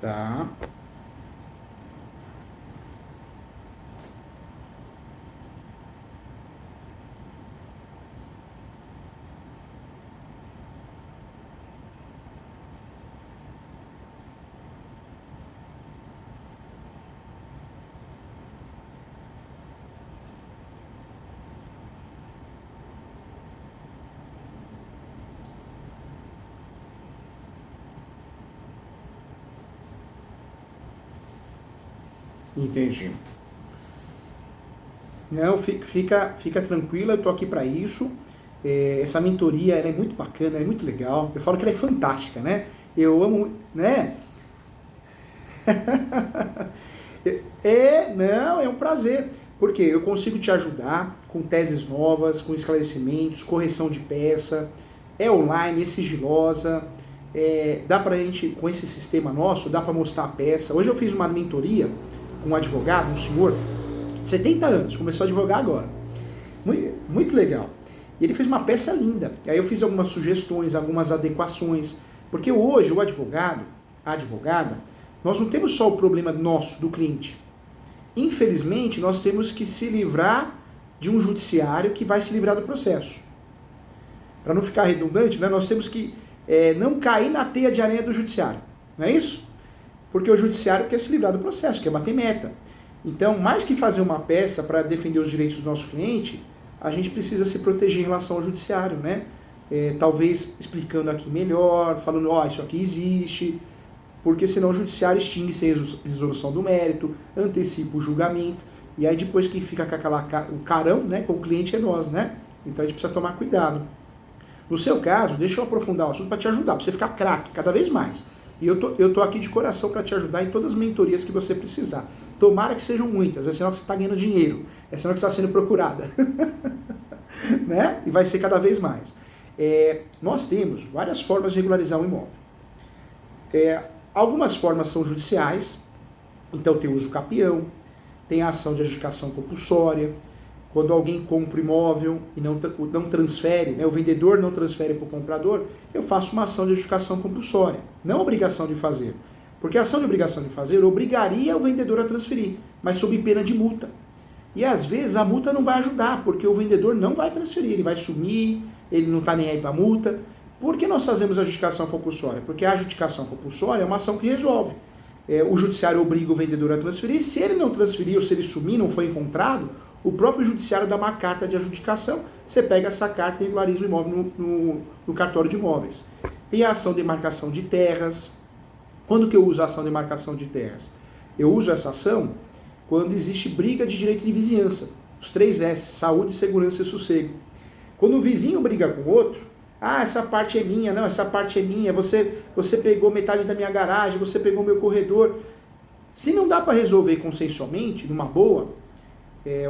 Tá. Entendi. Não, fica tranquila, eu tô aqui para isso. Essa mentoria, ela é muito bacana, é muito legal. Eu falo que ela é fantástica, né? Eu amo, né? Não, é um prazer, porque eu consigo te ajudar com teses novas, com esclarecimentos, correção de peça, é online, é sigilosa, dá pra gente, com esse sistema nosso, dá pra mostrar a peça. Hoje eu fiz uma mentoria com um advogado, um senhor, de 70 anos, começou a advogar agora. Muito, muito legal. E ele fez uma peça linda. Aí eu fiz algumas sugestões, algumas adequações, porque hoje o advogado, a advogada, nós não temos só o problema nosso, do cliente. Infelizmente, nós temos que se livrar de um judiciário que vai se livrar do processo. Para não ficar redundante, né, nós temos que não cair na teia de aranha do judiciário. Não é isso? Porque o judiciário quer se livrar do processo, quer bater meta. Então, mais que fazer uma peça para defender os direitos do nosso cliente, a gente precisa se proteger em relação ao judiciário, né? Talvez explicando aqui melhor, falando, isso aqui existe, porque senão o judiciário extingue sem resolução do mérito, antecipa o julgamento, e aí depois quem fica com o carão, né, com o cliente é nós, né? Então a gente precisa tomar cuidado. No seu caso, deixa eu aprofundar o assunto para te ajudar, para você ficar craque cada vez mais. E eu tô aqui de coração para te ajudar em todas as mentorias que você precisar. Tomara que sejam muitas, é sinal que você está ganhando dinheiro, é sinal que você está sendo procurada. Né? E vai ser cada vez mais. Nós temos várias formas de regularizar um imóvel. Algumas formas são judiciais, então tem o uso capião, tem a ação de adjudicação compulsória, quando alguém compra o imóvel e não transfere, né, o vendedor não transfere para o comprador, eu faço uma ação de adjudicação compulsória, não obrigação de fazer. Porque a ação de obrigação de fazer obrigaria o vendedor a transferir, mas sob pena de multa. E às vezes a multa não vai ajudar, porque o vendedor não vai transferir, ele vai sumir, ele não está nem aí para a multa. Por que nós fazemos a adjudicação compulsória? Porque a adjudicação compulsória é uma ação que resolve. O judiciário obriga o vendedor a transferir, se ele não transferir ou se ele sumir, não foi encontrado, o próprio judiciário dá uma carta de adjudicação, você pega essa carta e regulariza o imóvel no cartório de imóveis. Tem a ação de demarcação de terras. Quando que eu uso a ação de demarcação de terras? Eu uso essa ação quando existe briga de direito de vizinhança. Os 3 S, saúde, segurança e sossego. Quando o vizinho briga com o outro, essa parte é minha, não, essa parte é minha, você pegou metade da minha garagem, você pegou meu corredor. Se não dá para resolver consensualmente, numa boa,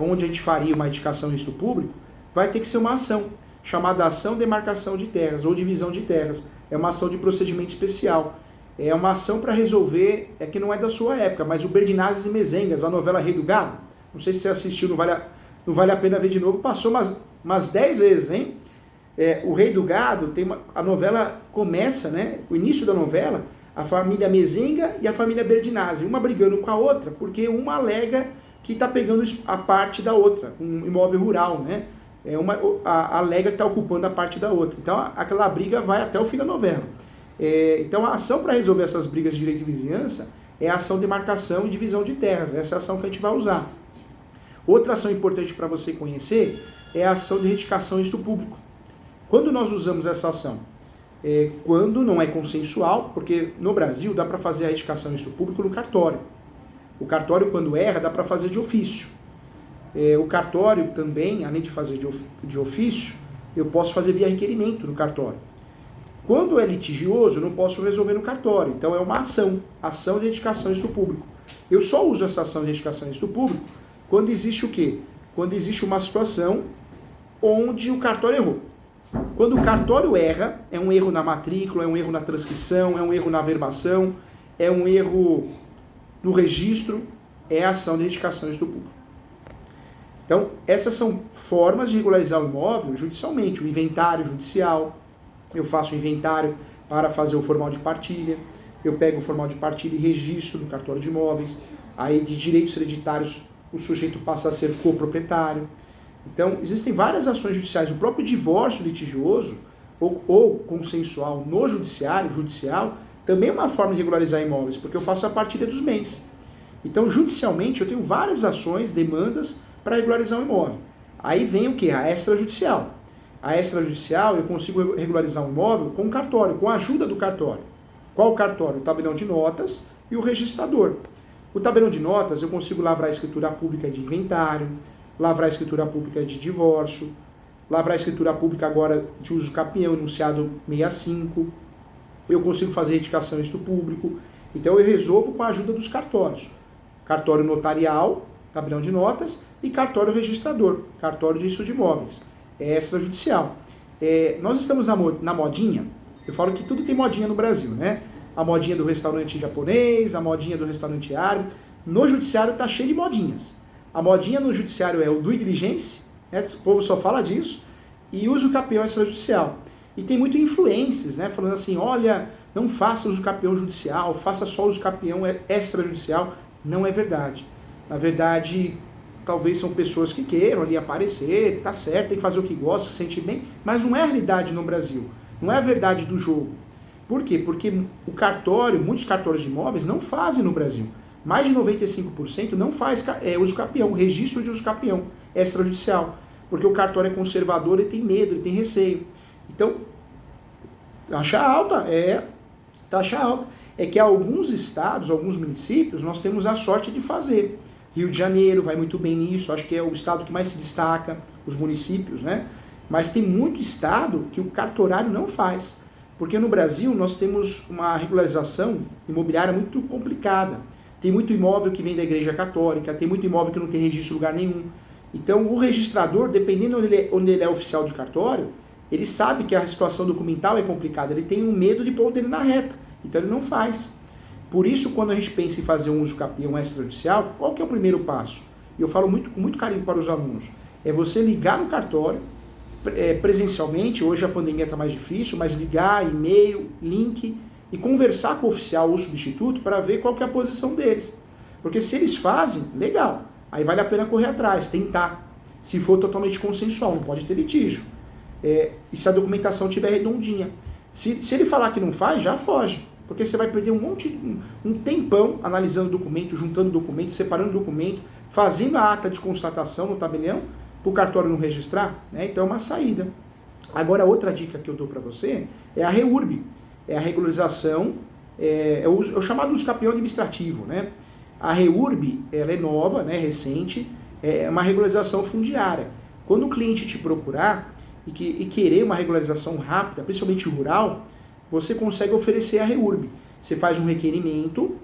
onde a gente faria uma indicação disso público, vai ter que ser uma ação, chamada ação de demarcação de terras, ou divisão de terras. É uma ação de procedimento especial. É uma ação para resolver, que não é da sua época, mas o Berdinazes e Mezengas, a novela Rei do Gado, não sei se você assistiu, não vale a pena ver de novo, passou umas 10 vezes, hein? O Rei do Gado, a novela começa, né? O início da novela, a família Mezenga e a família Berdinazzi, uma brigando com a outra, porque uma alega que está pegando a parte da outra, um imóvel rural, né? Uma alega que está ocupando a parte da outra. Então aquela briga vai até o fim da novela. Então a ação para resolver essas brigas de direito de vizinhança é a ação de demarcação e divisão de terras. Essa é a ação que a gente vai usar. Outra ação importante para você conhecer é a ação de retificação em êxito público. Quando nós usamos essa ação? Quando não é consensual, porque no Brasil dá para fazer a retificação em êxito público no cartório. O cartório, quando erra, dá para fazer de ofício. O cartório também, além de fazer de ofício, eu posso fazer via requerimento no cartório. Quando é litigioso, eu não posso resolver no cartório. Então é uma ação de retificação em êxito público. Eu só uso essa ação de retificação em êxito público quando existe o quê? Quando existe uma situação onde o cartório errou. Quando o cartório erra, é um erro na matrícula, é um erro na transcrição, é um erro na averbação, é um erro no registro, é a ação de retificação em êxito público. Então, essas são formas de regularizar o imóvel judicialmente. O inventário judicial, eu faço o inventário para fazer o formal de partilha. eu pego o formal de partilha e registro no cartório de imóveis. Aí de direitos hereditários o sujeito passa a ser coproprietário. Então existem várias ações judiciais. O próprio divórcio litigioso ou consensual no judicial, também é uma forma de regularizar imóveis, porque eu faço a partilha dos bens. Então, judicialmente, eu tenho várias ações, demandas para regularizar um imóvel. Aí vem o que? A extrajudicial. A extrajudicial, eu consigo regularizar um imóvel com o cartório, com a ajuda do cartório. Qual o cartório? O tabelião de notas e o registrador. O tabelião de notas, eu consigo lavrar a escritura pública de inventário, lavrar a escritura pública de divórcio, lavrar a escritura pública agora de uso capião, enunciado 65. Eu consigo fazer retificação isto público. Então, eu resolvo com a ajuda dos cartórios. Cartório notarial, tabelião de notas, e cartório registrador, cartório de registro de imóveis. É extrajudicial. Nós estamos na modinha, eu falo que tudo tem modinha no Brasil, né? A modinha do restaurante japonês, a modinha do restaurante árabe. No judiciário está cheio de modinhas. A modinha no judiciário é o due diligence, né? O povo só fala disso, e uso capião extrajudicial. E tem muito influências, né? Falando assim, olha, não faça uso capião judicial, faça só uso capião extrajudicial. Não é verdade. Na verdade, talvez são pessoas que queiram ali aparecer, tá certo, tem que fazer o que gosta, se sente bem, mas não é a realidade no Brasil. Não é a verdade do jogo. Por quê? Porque o cartório, muitos cartórios de imóveis não fazem no Brasil. Mais de 95% não faz uso capião, registro de uso capião extrajudicial. Porque o cartório é conservador, ele tem medo, ele tem receio. Então, taxa alta, taxa alta. É que alguns estados, alguns municípios, nós temos a sorte de fazer. Rio de Janeiro vai muito bem nisso, acho que é o estado que mais se destaca, os municípios, né? Mas tem muito estado que o cartorário não faz. Porque no Brasil nós temos uma regularização imobiliária muito complicada. Tem muito imóvel que vem da Igreja Católica, tem muito imóvel que não tem registro em lugar nenhum. Então o registrador, dependendo onde ele é oficial de cartório, ele sabe que a situação documental é complicada, ele tem um medo de pôr ele na reta. Então ele não faz. Por isso, quando a gente pensa em fazer um uso capião extrajudicial, qual que é o primeiro passo? E eu falo com muito carinho para os alunos. É você ligar no cartório, presencialmente, hoje a pandemia está mais difícil, mas ligar, e-mail, link, e conversar com o oficial ou substituto para ver qual que é a posição deles. Porque se eles fazem, legal. Aí vale a pena correr atrás, tentar. Se for totalmente consensual, não pode ter litígio. E se a documentação estiver redondinha. Se ele falar que não faz, já foge. Porque você vai perder um tempão analisando documento, juntando documento, separando documento, fazendo a ata de constatação no tabelião, para o cartório não registrar, né? Então é uma saída. Agora, outra dica que eu dou para você é a REURB. É a regularização, é o chamado uso capião administrativo, né? A REURB, ela é nova, né, recente, é uma regularização fundiária. Quando o cliente te procurar e querer uma regularização rápida, principalmente rural, você consegue oferecer a REURB. Você faz um requerimento,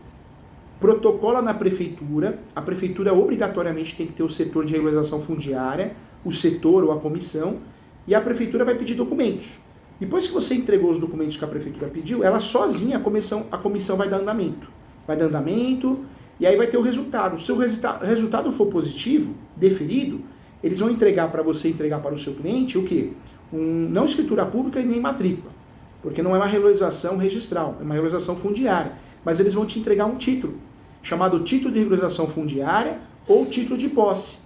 protocola na prefeitura, a prefeitura obrigatoriamente tem que ter o setor de regularização fundiária, o setor ou a comissão, e a prefeitura vai pedir documentos. Depois que você entregou os documentos que a prefeitura pediu, ela sozinha, a comissão vai dar andamento. Vai dar andamento, e aí vai ter o resultado. Se o resultado for positivo, deferido, eles vão entregar para você, entregar para o seu cliente, o quê? Não escritura pública e nem matrícula, porque não é uma regularização registral, é uma regularização fundiária. Mas eles vão te entregar um título, chamado título de regularização fundiária ou título de posse.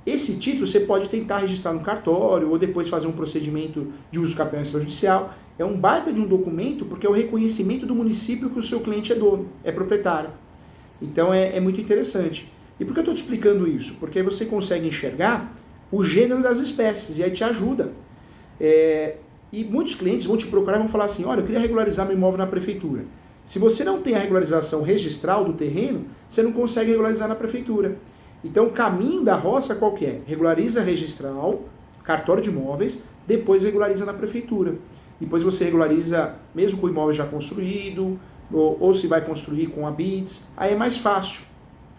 Esse título você pode tentar registrar no cartório ou depois fazer um procedimento de uso capião extrajudicial. É um baita de um documento porque é o reconhecimento do município que o seu cliente é dono, é proprietário. Então é muito interessante. E por que eu estou te explicando isso? Porque aí você consegue enxergar o gênero das espécies e aí te ajuda. E muitos clientes vão te procurar e vão falar assim, olha, eu queria regularizar meu imóvel na prefeitura. Se você não tem a regularização registral do terreno, você não consegue regularizar na prefeitura. Então o caminho da roça qual que é? Regulariza registral, cartório de imóveis, depois regulariza na prefeitura. Depois você regulariza mesmo com o imóvel já construído, ou se vai construir com a BITS, aí é mais fácil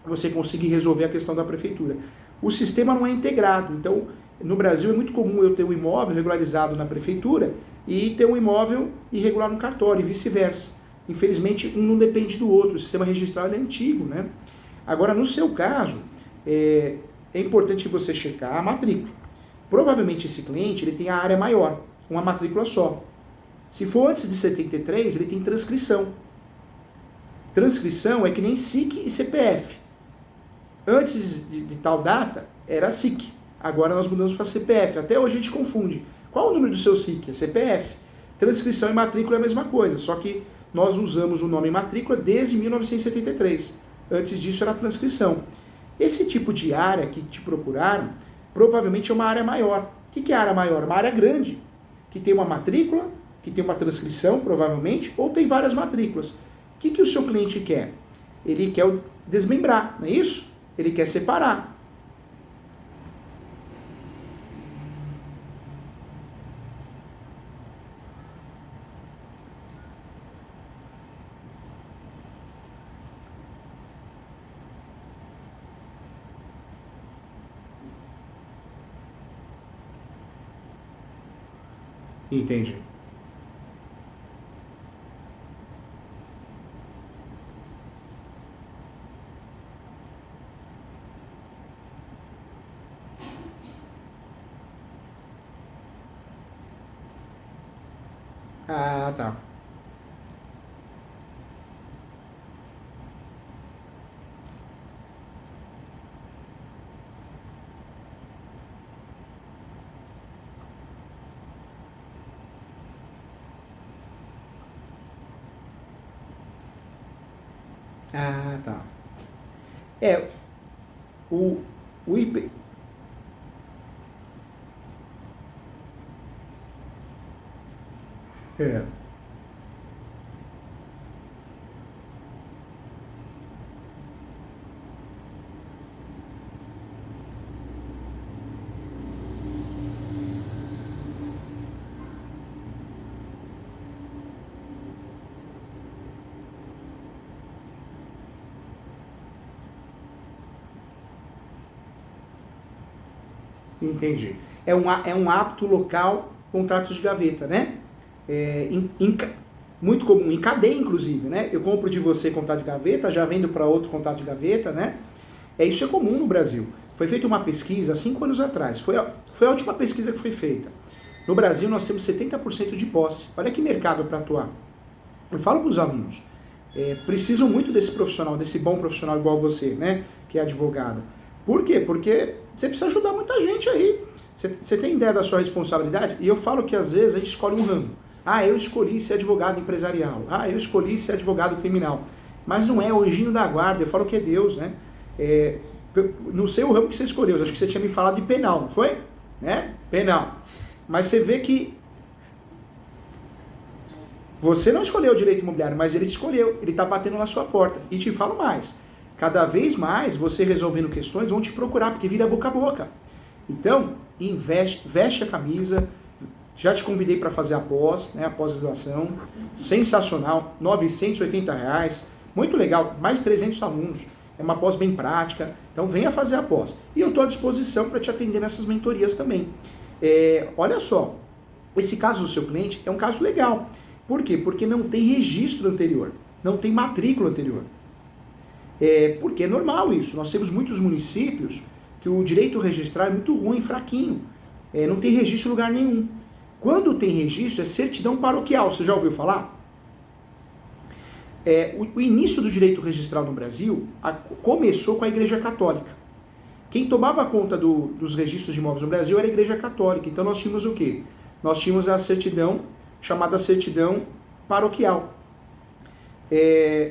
você conseguir resolver a questão da prefeitura. O sistema não é integrado, então no Brasil é muito comum eu ter um imóvel regularizado na prefeitura e ter um imóvel irregular no cartório e vice-versa. Infelizmente um não depende do outro, o sistema registral é antigo, né? Agora no seu caso, é importante você checar a matrícula. Provavelmente esse cliente ele tem a área maior, uma matrícula só. Se for antes de 73, ele tem transcrição. Transcrição é que nem SIC e CPF. Antes de tal data, era SIC. Agora nós mudamos para CPF. Até hoje a gente confunde. Qual o número do seu SIC? É CPF. Transcrição e matrícula é a mesma coisa, só que nós usamos o nome matrícula desde 1973. Antes disso era transcrição. Esse tipo de área que te procuraram, provavelmente é uma área maior. O que é área maior? Uma área grande, que tem uma matrícula, que tem uma transcrição, provavelmente, ou tem várias matrículas. O que o seu cliente quer? Ele quer desmembrar, não é isso? Ele quer separar. Entendi. Ah, tá. Ah, tá. É, o IP... É, entendi. É um hábito local, contratos de gaveta, né? É, muito comum, em cadeia, inclusive, né? Eu compro de você contrato de gaveta, já vendo para outro contrato de gaveta, né? Isso é comum no Brasil. Foi feita uma pesquisa há 5 anos atrás. Foi a última pesquisa que foi feita. No Brasil, nós temos 70% de posse. Olha que mercado para atuar. Eu falo para os alunos, precisam muito desse profissional, desse bom profissional igual você, né? Que é advogado. Por quê? Porque você precisa ajudar muita gente aí. Você tem ideia da sua responsabilidade? E eu falo que às vezes a gente escolhe um ramo. Ah, eu escolhi ser advogado empresarial. Ah, eu escolhi ser advogado criminal. Mas não é o anjinho da guarda, eu falo que é Deus, né? Não sei o ramo que você escolheu, acho que você tinha me falado de penal, não foi? Né? Penal. Mas você vê que você não escolheu o direito imobiliário, mas ele te escolheu, ele está batendo na sua porta. E te falo mais, cada vez mais você resolvendo questões vão te procurar, porque vira boca a boca. Então, veste a camisa. Já te convidei para fazer a pós, né, a pós-graduação, sensacional, R$ 980, muito legal, mais 300 alunos, é uma pós bem prática, então venha fazer a pós. E eu estou à disposição para te atender nessas mentorias também. Olha só, esse caso do seu cliente é um caso legal. Por quê? Porque não tem registro anterior, não tem matrícula anterior. Porque é normal isso, nós temos muitos municípios que o direito registral é muito ruim, fraquinho, não tem registro em lugar nenhum. Quando tem registro, é certidão paroquial. Você já ouviu falar? O início do direito registral no Brasil começou com a Igreja Católica. Quem tomava conta dos registros de imóveis no Brasil era a Igreja Católica. Então nós tínhamos o quê? Nós tínhamos a certidão, chamada certidão paroquial.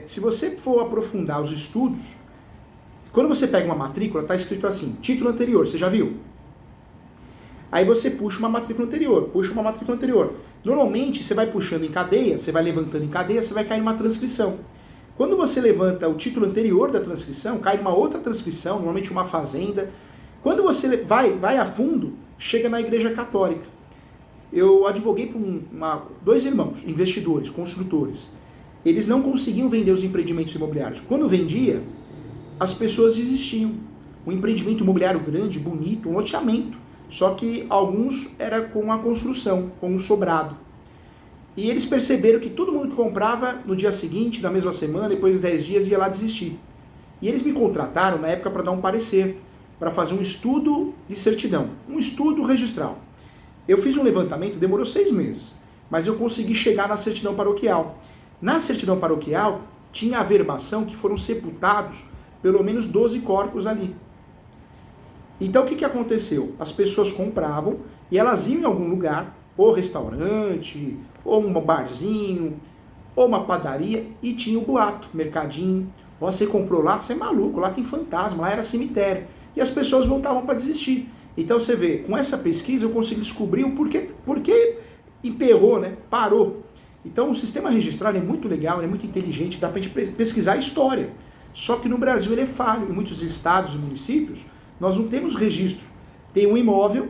Se você for aprofundar os estudos, quando você pega uma matrícula, está escrito assim, título anterior, você já viu? Aí você puxa uma matrícula anterior, Normalmente você vai puxando em cadeia, você vai levantando em cadeia, você vai cair numa transcrição. Quando você levanta o título anterior da transcrição, cai numa outra transcrição, normalmente uma fazenda. Quando você vai a fundo, chega na Igreja Católica. Eu advoguei para 2 irmãos, investidores, construtores. Eles não conseguiam vender os empreendimentos imobiliários. Quando vendia, as pessoas desistiam. Um empreendimento imobiliário grande, bonito, um loteamento. Só que alguns era com a construção, com o sobrado. E eles perceberam que todo mundo que comprava no dia seguinte, na mesma semana, depois de 10 dias, ia lá desistir. E eles me contrataram na época para dar um parecer, para fazer um estudo de certidão, um estudo registral. Eu fiz um levantamento, demorou 6 meses, mas eu consegui chegar na certidão paroquial. Na certidão paroquial, tinha averbação que foram sepultados pelo menos 12 corpos ali. Então o que aconteceu? As pessoas compravam e elas iam em algum lugar, ou restaurante, ou um barzinho, ou uma padaria, e tinha o boato, mercadinho. Ó, você comprou lá, você é maluco, lá tem fantasma, lá era cemitério. E as pessoas voltavam para desistir. Então você vê, com essa pesquisa eu consegui descobrir o porquê emperrou, né? Parou. Então o sistema registral é muito legal, ele é muito inteligente, dá para a gente pesquisar a história. Só que no Brasil ele é falho. Em muitos estados e municípios, nós não temos registro. Tem um imóvel,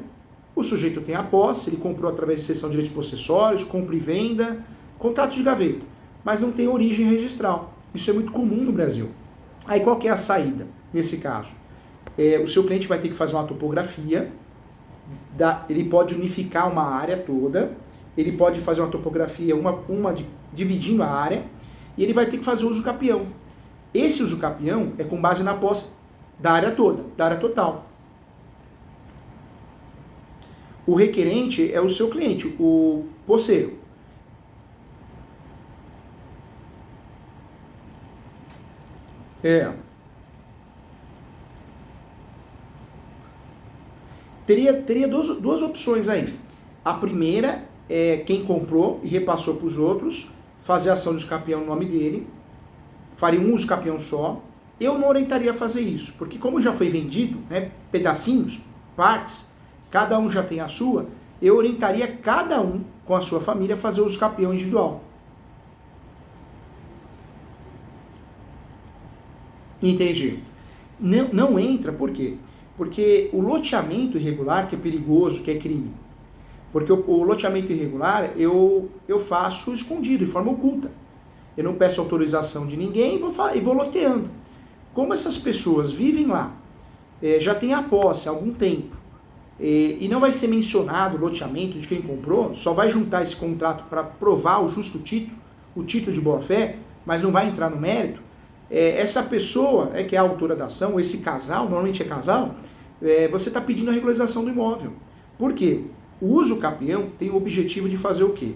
o sujeito tem a posse, ele comprou através de cessão de direitos possessórios, compra e venda, contrato de gaveta, mas não tem origem registral. Isso é muito comum no Brasil. Aí qual que é a saída nesse caso? O seu cliente vai ter que fazer uma topografia, ele pode unificar uma área toda, ele pode fazer uma topografia, dividindo a área, e ele vai ter que fazer uso capião. Esse uso capião é com base na posse da área toda, da área total. O requerente é o seu cliente, o posseiro. Teria duas opções aí. A primeira é quem comprou e repassou para os outros, fazer a ação de uso capião no nome dele, faria um uso capião só. Eu não orientaria a fazer isso, porque como já foi vendido, né, pedacinhos, partes, cada um já tem a sua, eu orientaria cada um com a sua família a fazer o uso capião individual. Entendi. Não entra, por quê? Porque o loteamento irregular, que é perigoso, que é crime. Porque o loteamento irregular eu faço escondido, de forma oculta. Eu não peço autorização de ninguém e vou loteando. Como essas pessoas vivem lá, já tem a posse há algum tempo, e não vai ser mencionado o loteamento de quem comprou, só vai juntar esse contrato para provar o justo título, o título de boa-fé, mas não vai entrar no mérito, essa pessoa que é a autora da ação, esse casal, normalmente é casal, você está pedindo a regularização do imóvel. Por quê? O uso capião tem o objetivo de fazer o quê?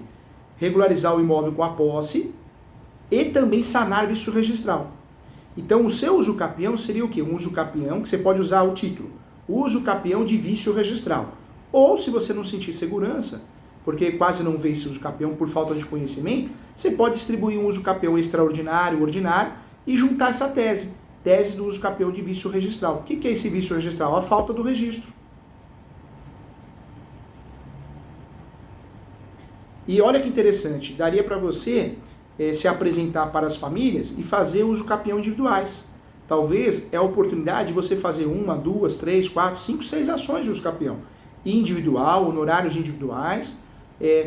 Regularizar o imóvel com a posse e também sanar vício registral. Então o seu uso capião seria o quê? Um uso capião que você pode usar o título. Uso capião de vício registral. Ou se você não sentir segurança, porque quase não vê esse uso capião por falta de conhecimento, você pode distribuir um uso capião extraordinário, ordinário, e juntar essa tese do uso capião de vício registral. O que é esse vício registral? A falta do registro. E olha que interessante, daria para você se apresentar para as famílias e fazer uso capião individuais. Talvez é a oportunidade de você fazer 1, 2, 3, 4, 5, 6 ações de uso capião. Individual, honorários individuais,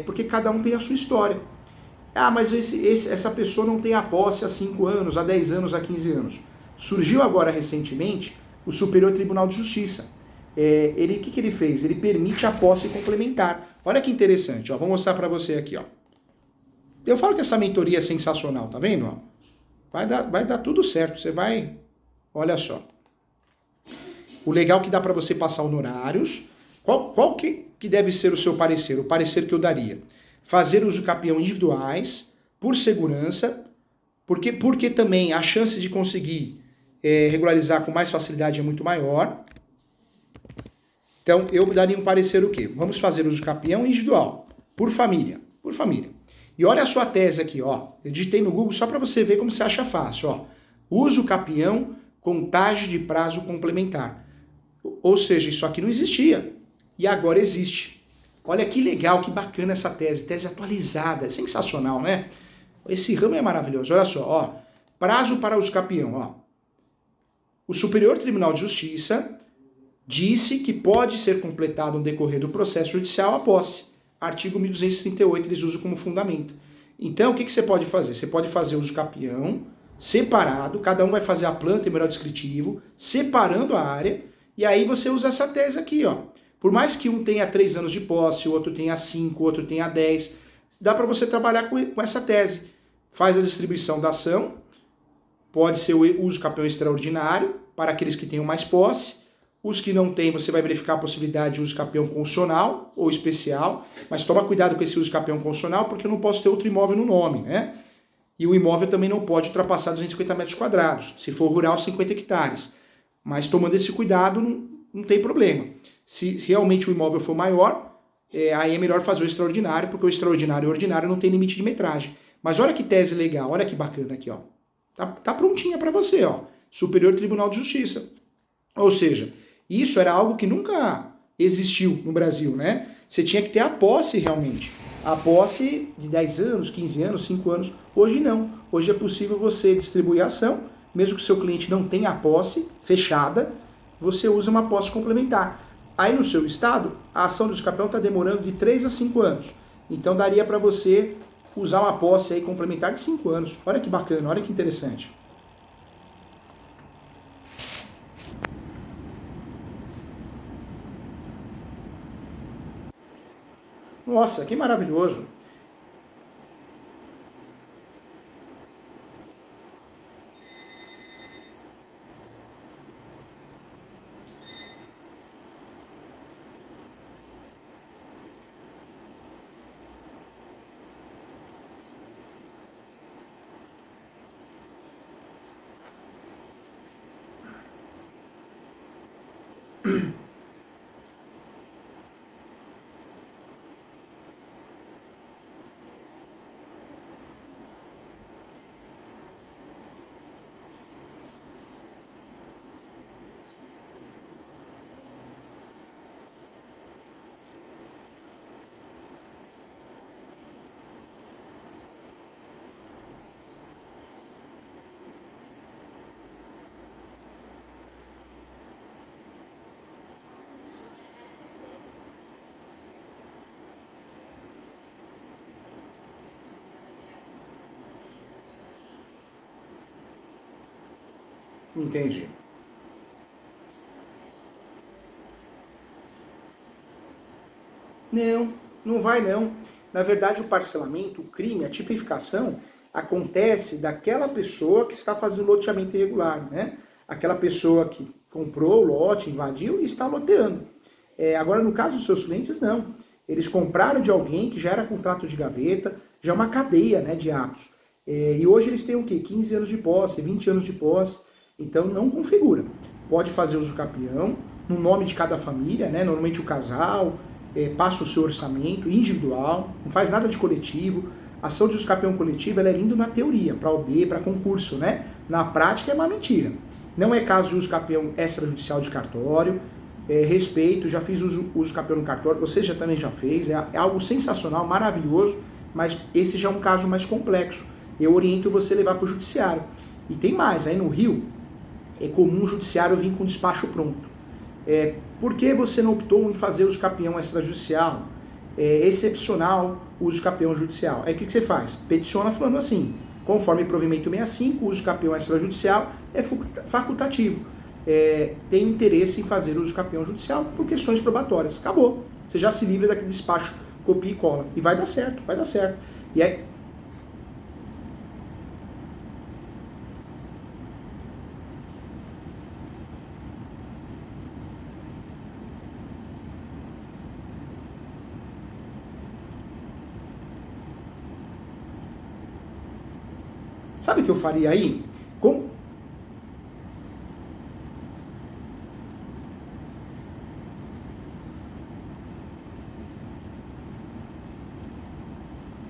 porque cada um tem a sua história. Ah, mas essa pessoa não tem a posse há 5 anos, há 10 anos, há 15 anos. Surgiu agora recentemente o Superior Tribunal de Justiça. O que ele fez? Ele permite a posse complementar. Olha que interessante, ó, vou mostrar para você aqui. Ó. Eu falo que essa mentoria é sensacional, tá vendo? Ó? Vai dar tudo certo, você vai... Olha só. O legal é que dá para você passar honorários. Qual que deve ser o seu parecer? O parecer que eu daria. Fazer uso capião individuais, por segurança, porque também a chance de conseguir regularizar com mais facilidade é muito maior. Então, eu daria um parecer o quê? Vamos fazer uso capião individual, por família. E olha a sua tese aqui, ó. Eu digitei no Google só para você ver como você acha fácil, ó. Uso capião, contagem de prazo complementar. Ou seja, isso aqui não existia. E agora existe. Olha que legal, que bacana essa tese atualizada, é sensacional, né? Esse ramo é maravilhoso, olha só, ó. Prazo para uso capião, ó. O Superior Tribunal de Justiça disse que pode ser completado no decorrer do processo judicial a posse. Artigo 1238, eles usam como fundamento. Então, o que você pode fazer? Você pode fazer uso capião, separado, cada um vai fazer a planta e melhor descritivo, separando a área, e aí você usa essa tese aqui, ó. Por mais que um tenha 3 anos de posse, o outro tenha 5, o outro tenha 10, dá para você trabalhar com essa tese. Faz a distribuição da ação, pode ser o uso capião extraordinário, para aqueles que tenham mais posse. Os que não têm, você vai verificar a possibilidade de uso capião constitucional ou especial, mas toma cuidado com esse uso capião constitucional, porque eu não posso ter outro imóvel no nome, né? E o imóvel também não pode ultrapassar 250 metros quadrados, se for rural, 50 hectares. Mas tomando esse cuidado, não tem problema. Se realmente o imóvel for maior, aí é melhor fazer o extraordinário, porque o extraordinário e o ordinário não tem limite de metragem. Mas olha que tese legal, olha que bacana aqui, ó. Tá prontinha para você, ó. Superior Tribunal de Justiça. Ou seja, isso era algo que nunca existiu no Brasil, né? Você tinha que ter a posse realmente. A posse de 10 anos, 15 anos, 5 anos. Hoje não. Hoje é possível você distribuir a ação, mesmo que o seu cliente não tenha a posse fechada, você usa uma posse complementar. Aí no seu estado, a ação do usucapião está demorando de 3 a 5 anos. Então daria para você usar uma posse aí complementar de 5 anos. Olha que bacana, olha que interessante. Nossa, que maravilhoso. Entendi. Não, não vai não. Na verdade, o parcelamento, o crime, a tipificação, acontece daquela pessoa que está fazendo loteamento irregular, né? Aquela pessoa que comprou o lote, invadiu e está loteando. Agora, no caso dos seus clientes, não. Eles compraram de alguém que já era contrato de gaveta, já é uma cadeia, né, de atos. E hoje eles têm o quê? 15 anos de posse, 20 anos de posse. Então não configura. Pode fazer uso capião, no nome de cada família, né? Normalmente o casal, passa o seu orçamento individual, não faz nada de coletivo. A ação de uso capião coletivo ela é linda na teoria, para OB, para concurso, né? Na prática é uma mentira. Não é caso de uso capião extrajudicial de cartório. Respeito, já fiz uso capião no cartório, você já também já fez, é algo sensacional, maravilhoso, mas esse já é um caso mais complexo. Eu oriento você a levar para o judiciário. E tem mais, aí no Rio, é comum o judiciário vir com despacho pronto. Por que você não optou em fazer uso capião extrajudicial? É excepcional o uso capião judicial. Aí o que você faz? Peticiona falando assim, conforme provimento 65, o uso capião extrajudicial é facultativo. Tem interesse em fazer uso capião judicial por questões probatórias. Acabou. Você já se livra daquele despacho, copia e cola. E vai dar certo, vai dar certo. E é... Sabe o que eu faria aí?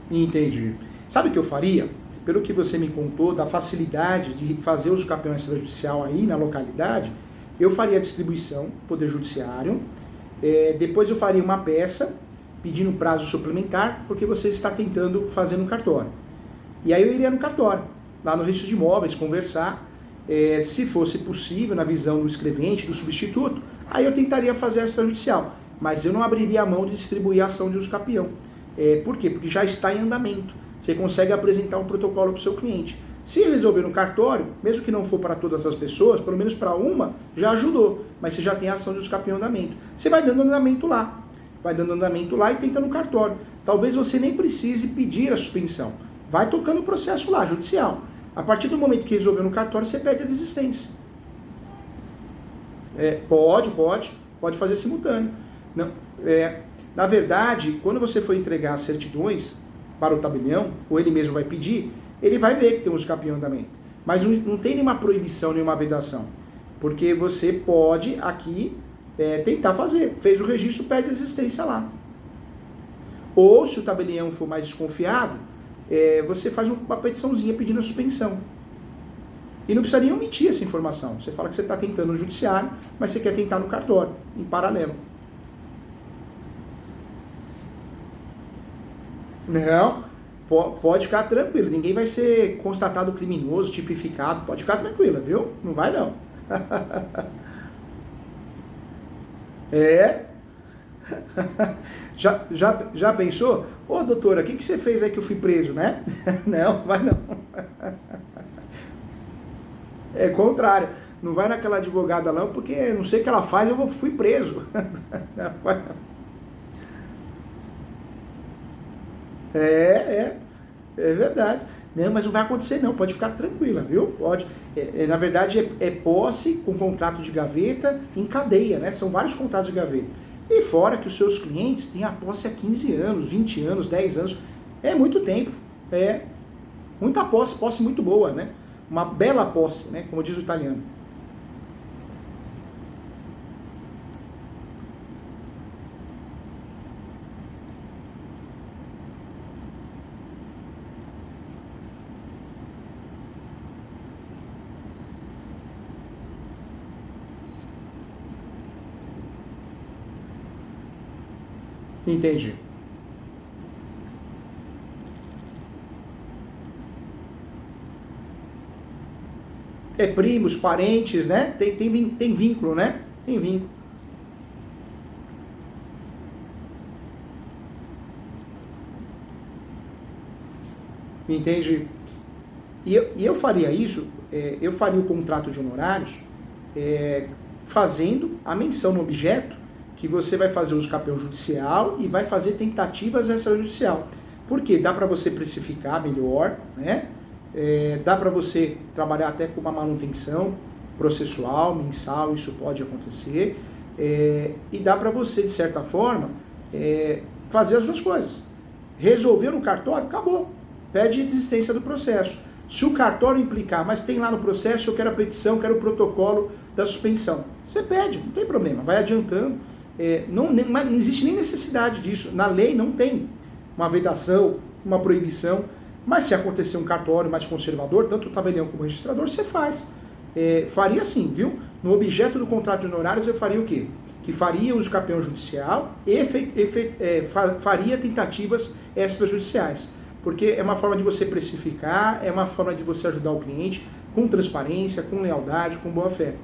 Entendi. Sabe o que eu faria? Pelo que você me contou, da facilidade de fazer uso capião extrajudicial aí na localidade, eu faria a distribuição, Poder Judiciário, depois eu faria uma peça pedindo prazo suplementar, porque você está tentando fazer no cartório. E aí eu iria no cartório, lá no registro de imóveis, conversar, se fosse possível, na visão do escrevente, do substituto, aí eu tentaria fazer a extrajudicial, mas eu não abriria a mão de distribuir a ação de uso capião. Por quê? Porque já está em andamento. Você consegue apresentar um protocolo para o seu cliente. Se resolver no cartório, mesmo que não for para todas as pessoas, pelo menos para uma, já ajudou. Mas você já tem a ação de uso capião em andamento. Você vai dando andamento lá. Vai dando andamento lá e tenta no cartório. Talvez você nem precise pedir a suspensão. Vai tocando o processo lá, judicial. A partir do momento que resolveu no cartório, você pede a desistência. Pode fazer simultâneo. Não, na verdade, quando você for entregar as certidões para o tabelião, ou ele mesmo vai pedir, ele vai ver que tem um uso capião também. Mas não tem nenhuma proibição, nenhuma vedação. Porque você pode aqui tentar fazer. Fez o registro, pede a existência lá. Ou, se o tabelião for mais desconfiado, você faz uma petiçãozinha pedindo a suspensão. E não precisa nem omitir essa informação. Você fala que você está tentando no judiciário, mas você quer tentar no cartório, em paralelo. Não, pode ficar tranquilo. Ninguém vai ser constatado criminoso, tipificado. Pode ficar tranquila, viu? Não vai não. É. Já pensou? Ô, doutora, o que você fez aí que eu fui preso, né? Não, vai não. É contrário. Não vai naquela advogada não, porque não sei o que ela faz, eu fui preso. Não, vai não. É verdade. Não, mas não vai acontecer não, pode ficar tranquila, viu? Pode. Na verdade, é posse com contrato de gaveta em cadeia, né? São vários contratos de gaveta. E fora que os seus clientes têm a posse há 15 anos, 20 anos, 10 anos. É muito tempo. É muita posse muito boa, né? Uma bela posse, né? Como diz o italiano. Entendi. Primos, parentes, né? Tem vínculo, né? Tem vínculo. Entendi. E eu faria isso, eu faria o contrato de honorários fazendo a menção no objeto que você vai fazer uso capião judicial e vai fazer tentativas extrajudicial. Por quê? Dá para você precificar melhor, né? Dá para você trabalhar até com uma manutenção processual, mensal, isso pode acontecer. E dá para você, de certa forma, fazer as duas coisas. Resolver no cartório, acabou. Pede a desistência do processo. Se o cartório implicar, mas tem lá no processo, eu quero a petição, quero o protocolo da suspensão. Você pede, não tem problema, vai adiantando. Não existe nem necessidade disso. Na lei não tem uma vedação, uma proibição. Mas se acontecer um cartório mais conservador, tanto o tabelião como o registrador, você faz. Faria assim, viu? No objeto do contrato de honorários, eu faria o quê? Que faria uso capião judicial e faria tentativas extrajudiciais. Porque é uma forma de você precificar, é uma forma de você ajudar o cliente com transparência, com lealdade, com boa fé.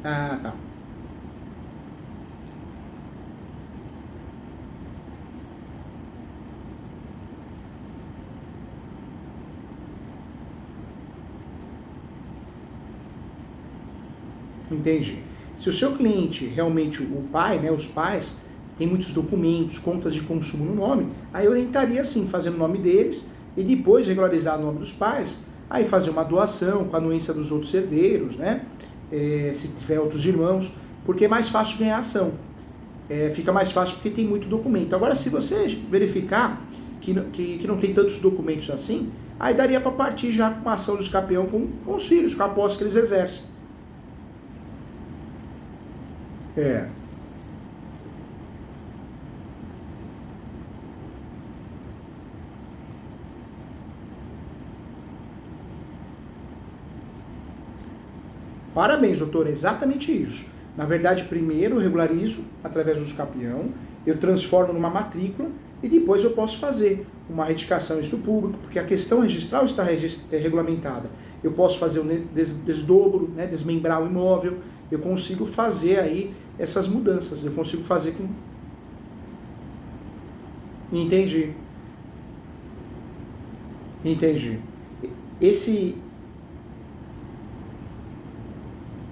Ah, tá. Entendi. Se o seu cliente, realmente o pai, né, os pais, tem muitos documentos, contas de consumo no nome, aí eu orientaria assim, fazendo o nome deles e depois regularizar o nome dos pais, aí fazer uma doação com a anuência dos outros herdeiros, né? Se tiver outros irmãos, porque é mais fácil ganhar ação. Fica mais fácil porque tem muito documento. Agora, se você verificar que não tem tantos documentos assim, aí daria para partir já com uma ação do escapeão com os filhos, com a posse que eles exercem. Parabéns, doutor, é exatamente isso. Na verdade, primeiro eu regularizo através do uso capião, eu transformo numa matrícula e depois eu posso fazer uma retificação isso público, porque a questão registral está regulamentada. Eu posso fazer um desdobro, né, desmembrar o imóvel, eu consigo fazer aí essas mudanças, eu consigo fazer com... Entendi. Entendi.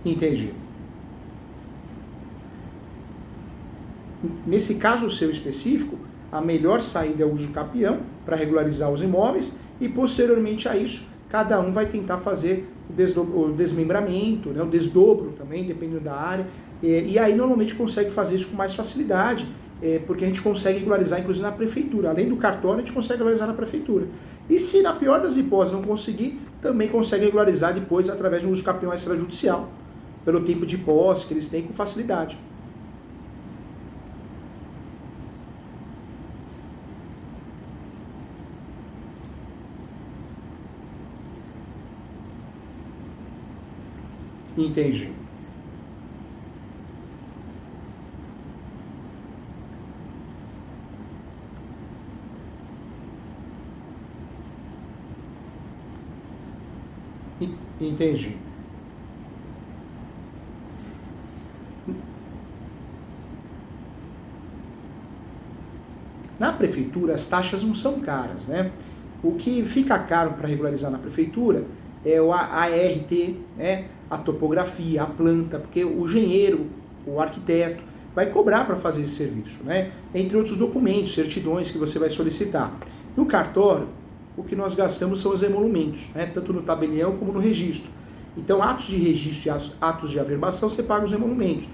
Entendi. Nesse caso seu específico, a melhor saída é o uso capião para regularizar os imóveis e posteriormente a isso, cada um vai tentar fazer o desmembramento, né, o desdobro também, dependendo da área, e aí normalmente consegue fazer isso com mais facilidade, porque a gente consegue regularizar inclusive na prefeitura. Além do cartório, a gente consegue regularizar na prefeitura. E se na pior das hipóteses não conseguir, também consegue regularizar depois através de um uso capião extrajudicial, pelo tempo de posse que eles têm com facilidade. Entendi. Entendi. Na prefeitura, as taxas não são caras, né? O que fica caro para regularizar na prefeitura é o ART, né? A topografia, a planta, porque o engenheiro, o arquiteto, vai cobrar para fazer esse serviço, né? Entre outros documentos, certidões que você vai solicitar. No cartório, o que nós gastamos são os emolumentos, né? Tanto no tabelião como no registro. Então, atos de registro e atos de averbação, você paga os emolumentos.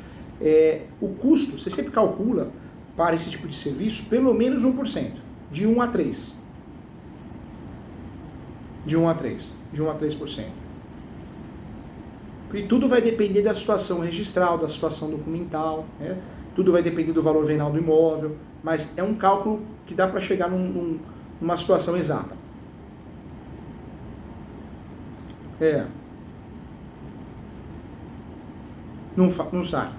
O custo, você sempre calcula para esse tipo de serviço, pelo menos 1%, de 1 a 3%. De 1 a 3%. De 1 a 3%. E tudo vai depender da situação registral, da situação documental, né? Tudo vai depender do valor venal do imóvel, mas é um cálculo que dá para chegar numa situação exata. Não sai.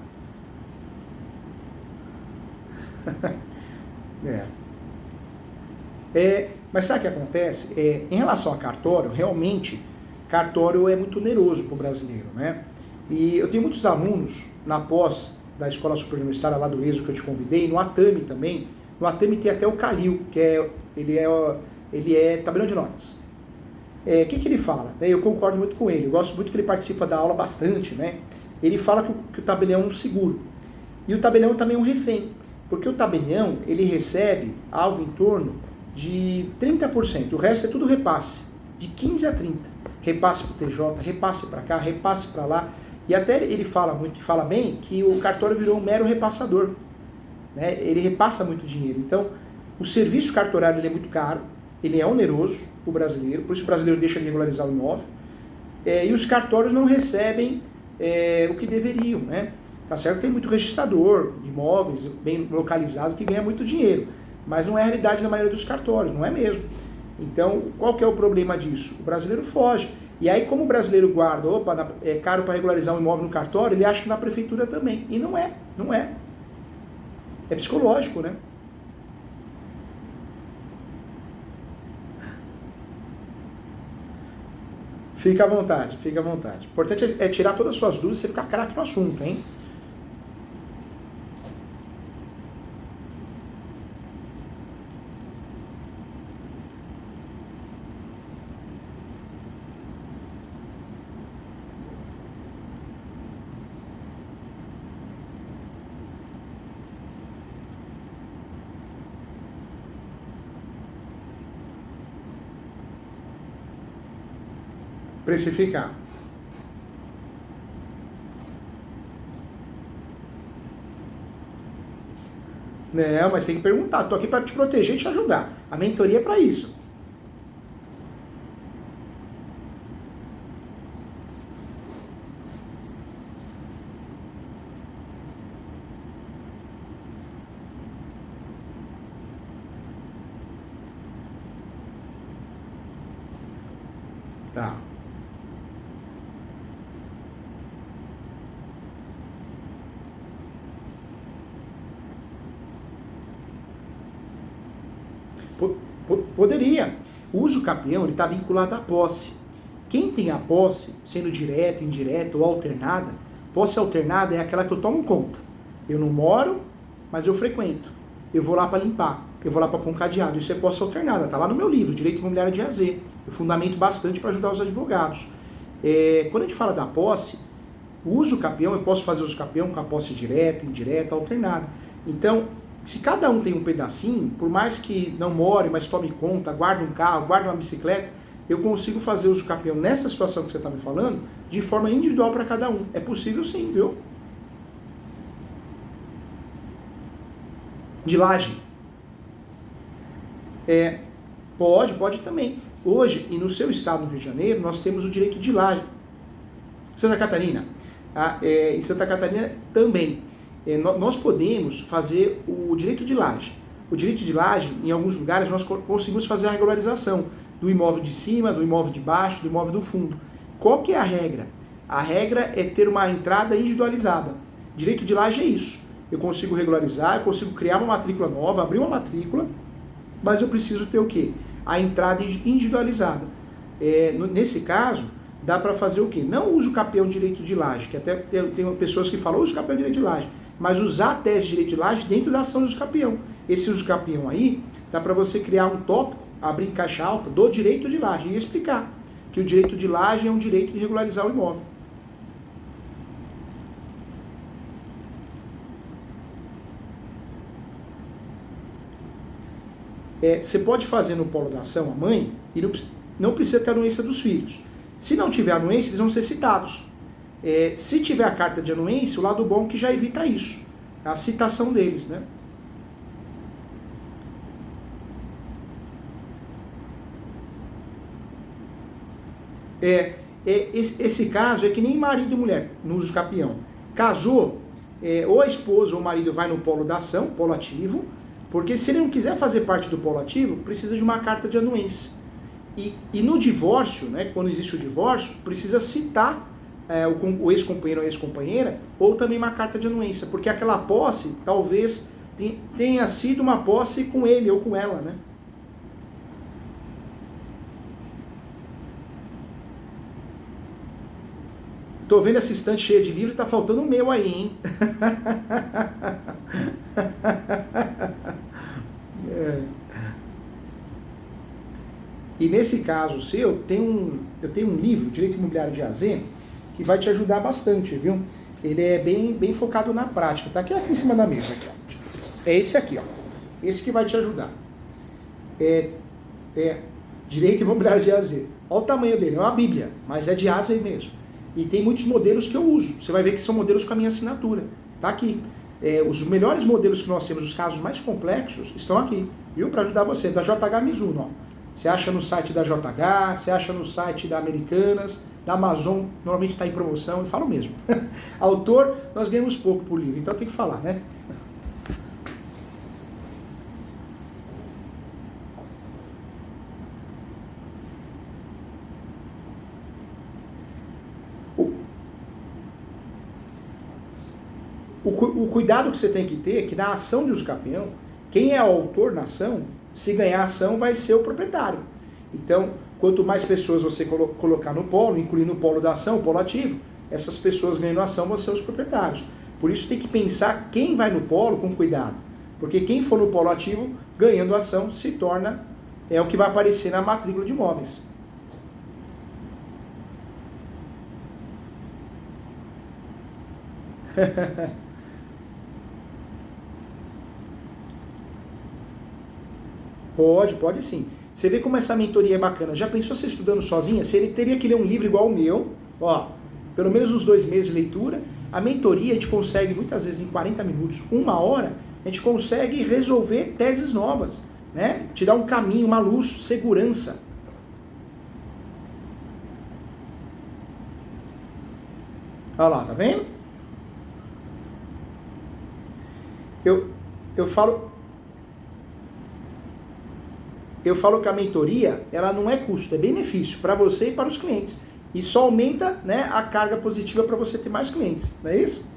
Mas sabe o que acontece? Em relação a cartório, realmente, cartório é muito oneroso para o brasileiro, né? E eu tenho muitos alunos na pós da Escola Superior Universitária lá do ESO que eu te convidei, no ATAMI também. No ATAMI tem até o Calil, que ele é tabelião de notas. O que ele fala? Eu concordo muito com ele, eu gosto muito que ele participa da aula bastante, né? Ele fala que o tabelião é um seguro. E o tabelião também é um refém, porque o tabelião, ele recebe algo em torno de 30%, o resto é tudo repasse, de 15 a 30%. Repasse para o TJ, repasse para cá, repasse para lá. E até ele fala muito, e fala bem, que o cartório virou um mero repassador, né? Ele repassa muito dinheiro. Então, o serviço cartorário ele é muito caro, ele é oneroso para o brasileiro, por isso o brasileiro deixa de regularizar o imóvel, e os cartórios não recebem o que deveriam, né? Tá certo? Tem muito registrador de imóveis bem localizado que ganha muito dinheiro, mas não é a realidade da maioria dos cartórios, não é mesmo. Então, qual que é o problema disso? O brasileiro foge. E aí, como o brasileiro guarda, é caro para regularizar um imóvel no cartório, ele acha que na prefeitura também. E não é, não é. É psicológico, né? Fica à vontade, fica à vontade. O importante é tirar todas as suas dúvidas e você ficar craque no assunto, hein? Precificar. Não, mas tem que perguntar. Estou aqui para te proteger e te ajudar. A mentoria é para isso. Tá. Poderia. O uso capião está vinculado à posse. Quem tem a posse, sendo direta, indireta ou alternada, posse alternada é aquela que eu tomo conta. Eu não moro, mas eu frequento. Eu vou lá para limpar, eu vou lá para pôr um cadeado. Isso é posse alternada, está lá no meu livro, Direito Imobiliário de AZ. Eu fundamento bastante para ajudar os advogados. Quando a gente fala da posse, o uso capião, eu posso fazer uso capião com a posse direta, indireta, alternada. Então, se cada um tem um pedacinho, por mais que não more, mas tome conta, guarde um carro, guarde uma bicicleta, eu consigo fazer uso capião nessa situação que você está me falando, de forma individual para cada um. É possível sim, viu? De laje. Pode também. Hoje, e no seu estado, no Rio de Janeiro, nós temos o direito de laje. Santa Catarina. Em Santa Catarina também. Nós podemos fazer o direito de laje. O direito de laje, em alguns lugares, nós conseguimos fazer a regularização do imóvel de cima, do imóvel de baixo, do imóvel do fundo. Qual que é a regra? A regra é ter uma entrada individualizada. Direito de laje é isso. Eu consigo regularizar, eu consigo criar uma matrícula nova, abrir uma matrícula, mas eu preciso ter o quê? A entrada individualizada. Nesse caso, dá para fazer o quê? Não uso capião direito de laje, que até tem pessoas que falam uso capião direito de laje, mas usar a tese de direito de laje dentro da ação de uso capião. Esse uso capião aí, dá para você criar um tópico, abrir em caixa alta, do direito de laje e explicar que o direito de laje é um direito de regularizar o imóvel. Você pode fazer no polo da ação a mãe e não precisa ter a anuência dos filhos. Se não tiver anuência, eles vão ser citados. Se tiver a carta de anuência, o lado bom é que já evita isso. A citação deles, né? Esse caso é que nem marido e mulher no uso capião. Casou, ou a esposa ou o marido vai no polo da ação, polo ativo, porque se ele não quiser fazer parte do polo ativo, precisa de uma carta de anuência. E no divórcio, né, quando existe o divórcio, precisa citar o ex-companheiro ou ex-companheira, ou também uma carta de anuência, porque aquela posse talvez tenha sido uma posse com ele ou com ela, né? Tô vendo essa estante cheia de livro e tá faltando o meu aí, hein? E nesse caso seu, eu tenho um livro, Direito Imobiliário de AZ, que vai te ajudar bastante, viu? Ele é bem focado na prática. Tá aqui em cima da mesa. Aqui, ó. É esse aqui, ó. Esse que vai te ajudar. Direito Imobiliário de AZ. Olha o tamanho dele, é uma bíblia, mas é de AZ mesmo. E tem muitos modelos que eu uso. Você vai ver que são modelos com a minha assinatura. Tá aqui. Os melhores modelos que nós temos, os casos mais complexos, estão aqui. Viu? Para ajudar você. Da JH Mizuno, ó. Você acha no site da JH, você acha no site da Americanas, da Amazon, normalmente está em promoção, eu falo mesmo. Autor, nós ganhamos pouco por livro, então tem que falar, né? O cuidado que você tem que ter é que na ação de uso capião, quem é o autor na ação, se ganhar a ação, vai ser o proprietário. Então, quanto mais pessoas você colocar no polo, incluindo o polo da ação, o polo ativo, essas pessoas ganhando a ação vão ser os proprietários. Por isso tem que pensar quem vai no polo com cuidado. Porque quem for no polo ativo, ganhando a ação, se torna o que vai aparecer na matrícula de imóveis. Pode sim. Você vê como essa mentoria é bacana. Já pensou você estudando sozinha? Você teria que ler um livro igual o meu, ó, pelo menos uns 2 meses de leitura. A mentoria a gente consegue, muitas vezes em 40 minutos, 1 hora, a gente consegue resolver teses novas, né? Te dar um caminho, uma luz, segurança. Olha lá, tá vendo? Eu falo que a mentoria, ela não é custo, é benefício para você e para os clientes. E só aumenta, né, a carga positiva para você ter mais clientes, não é isso?